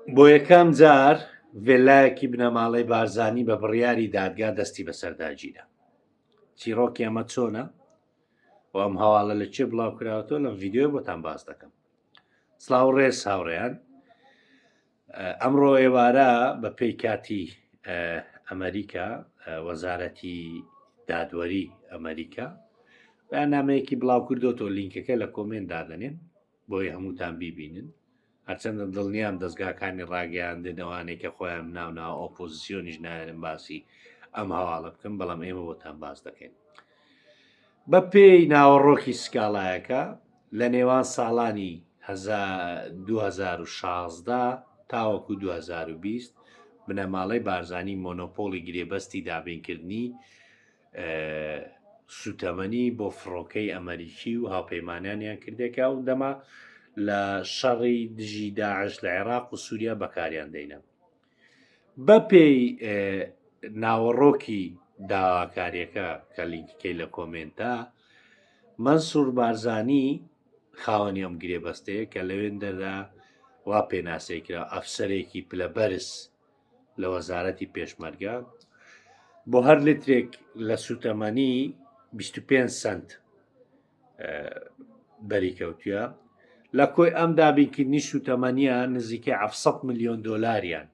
بۆ یەکەم جار ڤێلایەکی بنەماڵەی بارزانی بە بڕیاری دادگا دەستی بەسەرداگیرە. چیرۆکی ئەمە چۆنە؟ و ئەم هەواڵە لە چێ بڵاو کراوەتەوە لەم ڤیددیۆ بۆتان باس دەکەم. سڵاو ڕێز هاوڕێیان، ئەمڕۆ ئێوارە بە پێی کاتی ئەمریکا وەزارەتی دادوەری ئەمریکا بەیاننامەیەکی بڵاو کردوەوە، لینکەکە لە کۆمنت دادەنێن بۆی هەمووتان بیبینن. هەرچەندە دڵنیام دەستگاکانی ڕاگەیاندنەوانێک کە خۆیان ناوناو ئۆپۆزیسیۆنیش نایەن باسی ئەم هەواڵە بکەم، بەڵام ئێمە بۆتان باس دەکەین. بە پێی ناوەڕۆکی سکاڵایەکە لە نێوان ساڵانی 2016 تاوەکو 2020 بنەماڵەی بارزانی مۆنۆپۆلی گرێبەستی دابینکردنی سوتەمەنی بۆ فڕۆکەی ئەمریکی و هاوپەیمانیانیان کردێکا و دەما لە شەڕی دژی داعش لە عێراق و سووریا بەکاریان دەینە. بە پێی ناوەڕۆکی داواکاریەکە کە لینکەکەی لە کۆمنتە، مەنسوور بارزانی خاوەنی ئەم گرێبەستەیە کە لەوێندەدا وا پێناسەیکرا ئەفسەرێکی پلەبەرز لە وەزارەتی پێشمەرگە بۆ هەر لترێک لە سوتەمەنی 25 سنت بەریکەوتووە. لە کۆی ئەم دابینکردنی سوتەمەنیان نزیکەی 700 ملیۆن دۆلاریان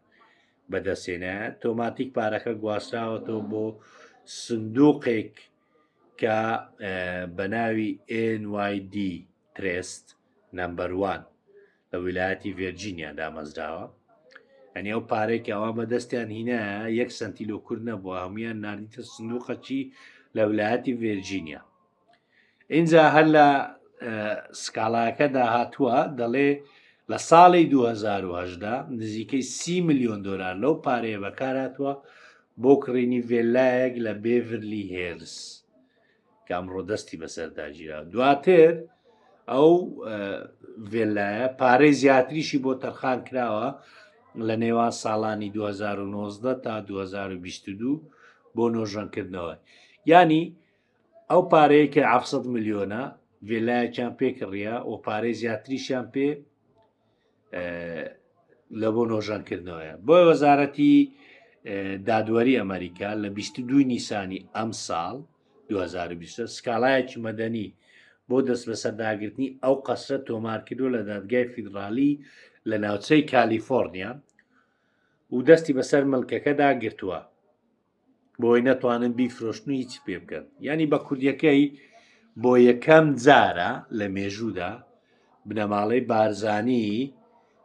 بەدەستێنە. تۆماتیک پارەکە گواستراوەتەوە بۆ سندوقێک کە بە ناوی NYD Trust نمبەر 1 لە ویلایەتی ڤێرجینیا دامەزراوە. ئەنی ئەو پارێکی ئەوە بەدەستیان هینە 1 سنتیلۆ کورد نەبووە، هەمویان نردیتە سندوقەچی لە ویلایەتی ڤێرجینیا. اینجا هەر لە سکاڵایەکەدا هاتووە دەڵێ لە ساڵی 2010 نزیکەی 30 ملیۆن دۆلار لەو پارەیە بەکارهاتووە بۆ کڕینی ڤێلایەک لە بێڤرلی هێلز کە ئەمڕۆ دەستی بەسەرداگیرا. دواتر ئەو ڤێلایە پارەی زیاتریشی بۆ تەرخان کراوە لە نێوان ساڵانی 2019 تا 2022 بۆ نۆژەنکردنەوە. ینی ئەو پارەیە کە 700 ملیۆنە ڤێلایەکیان پێکڕیا و پارەی زیاتریشیان پێ لە بۆ نۆژەنکردنەوەیە. بۆی وەزارەتی دادوەری ئەمریکا لە 22 نیسانی ئەم ساڵ 2020 سکاڵایەکی مەدەنی بۆ دەست بەسەرداگرتنی ئەو قەسرە تۆمار کردو لە دادگای فیدرالی لە ناوچەی کالیفۆرنیا و دەستی بەسەر ملکەکەدا گرتووە بۆی نەتوانن بیفرۆشتن و هیچ پێ بکەن. ینی بە کوردیەکەی بۆ یەکەم جارە لە مێژوودا بنەماڵەی بارزانی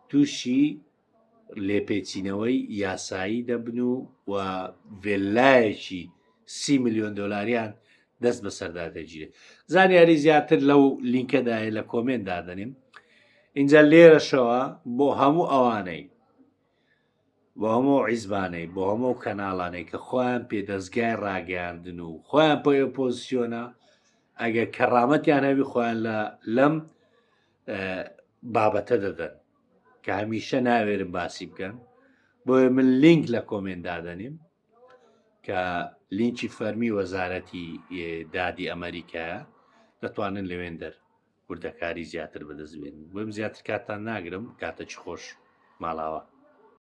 تووشی لێپێچینەوەی یاسایی دەبن و ڤێلایەکی 30 ملیۆن دۆلاریان دەست بەسەردا دەگیرێت. زانیاری زیاتر لەو لینکەدایە لە کۆمنت دادەنیم. اینجا لێرەشەوە بۆ هەموو ئەوانەی بۆ هەموو عیزبانەی بۆ هەموو کەناڵانەی کە خۆیان پێدەستگای ڕاگەیاندن و خۆیان پۆی ئۆپۆزیسیۆنە، ئەگەر کەڕامەتیان هەوی خۆیان لەم بابەتە دەدەن کە هەمیشە ناوێرن باسی بکەن. بۆیە من لینک لە کۆمنت دادەنیم کە لینکی فەرمی وەزارەتی دادی ئەمریکایە، دەتوانن لەوێندەر وردەکاری زیاتر بەدەست بێنن. بۆم زیاتر کاتان ناگرم، کاتە چ خۆش ماڵاوە.